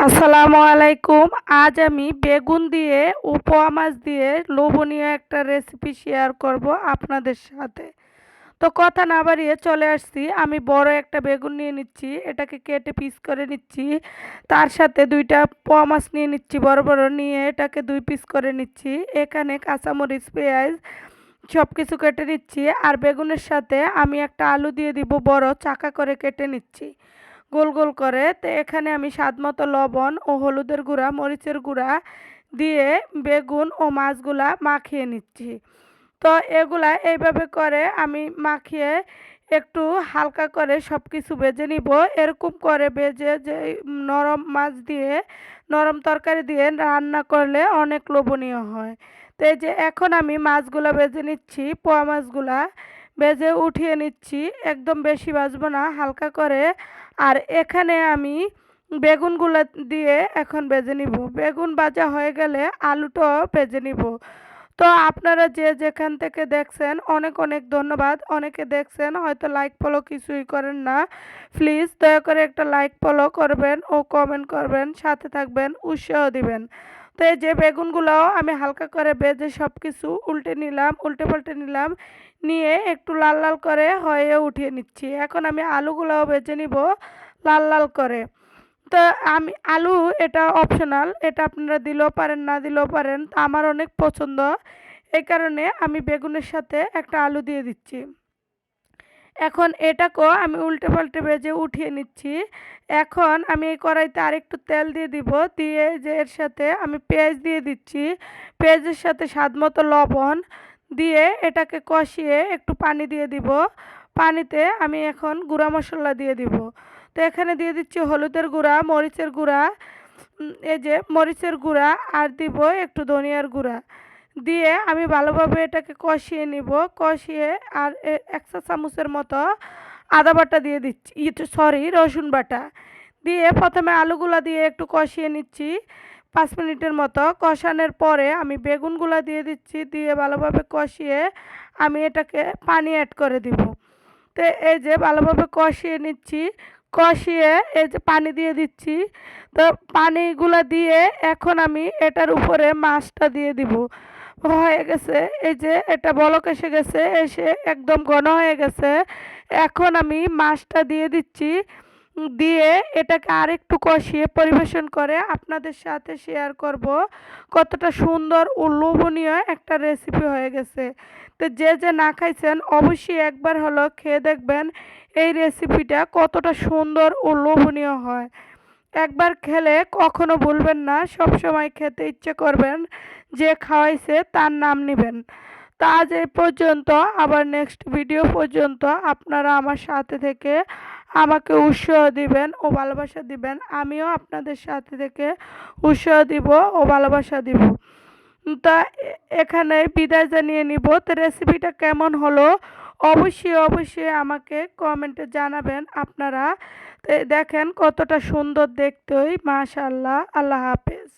আসসালামু আলাইকুম। আজ আমি বেগুন দিয়ে ও পোয়া মাছ দিয়ে লোভনীয় একটা রেসিপি শেয়ার করব আপনাদের সাথে। তো কথা না বাড়িয়ে চলে আসছি। আমি বড় একটা বেগুন নিয়ে নিচ্ছি, এটাকে কেটে পিস করে নিচ্ছি। তার সাথে ২টা পোয়া মাছ নিয়ে নিচ্ছি বড় বড়, নিয়ে এটাকে ২ পিস করে নিচ্ছি। এখানে কাঁচামরিচ, পেঁয়াজ সব কিছু কেটে নিচ্ছি। আর বেগুনের সাথে আমি একটা আলু দিয়ে দিব, বড় চাকা করে কেটে নিচ্ছি গোল গোল করে। তো এখানে আমি স্বাদমতো লবণ ও হলুদের গুঁড়া, মরিচের গুঁড়া দিয়ে বেগুন ও মাছগুলা মাখিয়ে নিচ্ছি। তো এগুলা এইভাবে করে আমি মাখিয়ে একটু হালকা করে সব কিছু ভেজে নিব। এরকম করে ভেজে যে নরম মাছ দিয়ে, নরম তরকারি দিয়ে রান্না করলে অনেক লোভনীয় হয়। তো এই যে এখন আমি মাছগুলা ভেজে নিচ্ছি, পোয়া মাছগুলা ভেজে উঠিয়ে নিচ্ছি। একদম বেশি ভাজবো না, হালকা করে। আর এখানে আমি বেগুনগুলো দিয়ে এখন ভেজে নিব। বেগুন ভাজা হয়ে গেলে আলুটাও ভেজে নিব। তো আপনারা যে যেখান থেকে দেখছেন অনেক অনেক ধন্যবাদ। অনেকে দেখছেন হয়তো লাইক ফলো কিছুই করেন না। প্লিজ দয়া করে একটা লাইক ফলো করবেন ও কমেন্ট করবেন, সাথে থাকবেন, উৎসাহ দিবেন। তো এই যে বেগুনগুলোও আমি হালকা করে ভেজে সব কিছু উল্টে নিলাম, উল্টে পাল্টে নিলাম, নিয়ে একটু লাল লাল করে হয়ে উঠিয়ে নিচ্ছি। এখন আমি আলুগুলোও ভেজে নিব লাল লাল করে। তো আমি আলু, এটা অপশনাল, এটা আপনারা দিলেও পারেন না দিলেও পারেন। তা আমার অনেক পছন্দ, এই কারণে আমি বেগুনের সাথে একটা আলু দিয়ে দিচ্ছি। এখন এটাকেও আমি উল্টে পাল্টে ভেজে উঠিয়ে নিচ্ছি। এখন আমি এই কড়াইতে আরেকটু তেল দিয়ে দিব, দিয়ে যে এর সাথে আমি পেঁয়াজ দিয়ে দিচ্ছি। পেঁয়াজের সাথে স্বাদমতো লবণ দিয়ে এটাকে কষিয়ে একটু পানি দিয়ে দিব। পানিতে আমি এখন গুঁড়া মশলা দিয়ে দিব। তো এখানে দিয়ে দিচ্ছি হলুদের গুঁড়া, মরিচের গুঁড়া, এই যে মরিচের গুঁড়া, আর দিব একটু ধনিয়ার গুঁড়া দিয়ে আমি ভালোভাবে এটাকে কষিয়ে নিব। কষিয়ে আর ১ চা চামচের মতো আদা বাটা দিয়ে দিচ্ছি, সরি রসুন বাটা দিয়ে প্রথমে আলুগুলা দিয়ে একটু কষিয়ে নিচ্ছি ৫ মিনিটের মতো। কষানোর পরে আমি বেগুনগুলা দিয়ে দিচ্ছি, দিয়ে ভালোভাবে কষিয়ে আমি এটাকে পানি অ্যাড করে দিব। তো এই যে ভালোভাবে কষিয়ে নিচ্ছি, কষিয়ে এই যে পানি দিয়ে দিচ্ছি। তো পানিগুলা দিয়ে এখন আমি এটার উপরে মাছটা দিয়ে দিব। হয়ে গেছে, এই যে এটা বলক এসে গেছে, এসে একদম ঘন হয়ে গেছে। এখন আমি মাছটা দিয়ে দিচ্ছি, দিয়ে এটাকে আরেকটু কষিয়ে পরিবেশন করে আপনাদের সাথে শেয়ার করব কতটা সুন্দর ও লোভনীয় একটা রেসিপি হয়ে গেছে। তো যে যে না খাইছেন অবশ্যই একবার হলো খেয়ে দেখবেন এই রেসিপিটা কতটা সুন্দর ও লোভনীয় হয়। একবার খেলে কখনো ভুলবেন না, সব সময় খেতে ইচ্ছে করবেন, যে খাওয়াইছে তার নাম নেবেন। তো আজ এই পর্যন্ত, আবার নেক্সট ভিডিও পর্যন্ত আপনারা আমার সাথে থেকে আমাকে উৎসাহ দিবেন ও ভালোবাসা দিবেন। আমিও আপনাদের সাথে থেকে উৎসাহ দিব ও ভালোবাসা দিব। তা এখানে বিদায় জানিয়ে নিব। তো রেসিপিটা কেমন হলো অবশ্যই অবশ্যই আমাকে কমেন্টে জানাবেন আপনারা। তো দেখেন কতটা সুন্দর দেখতে, মাশাআল্লাহ। আল্লাহ হাফেজ।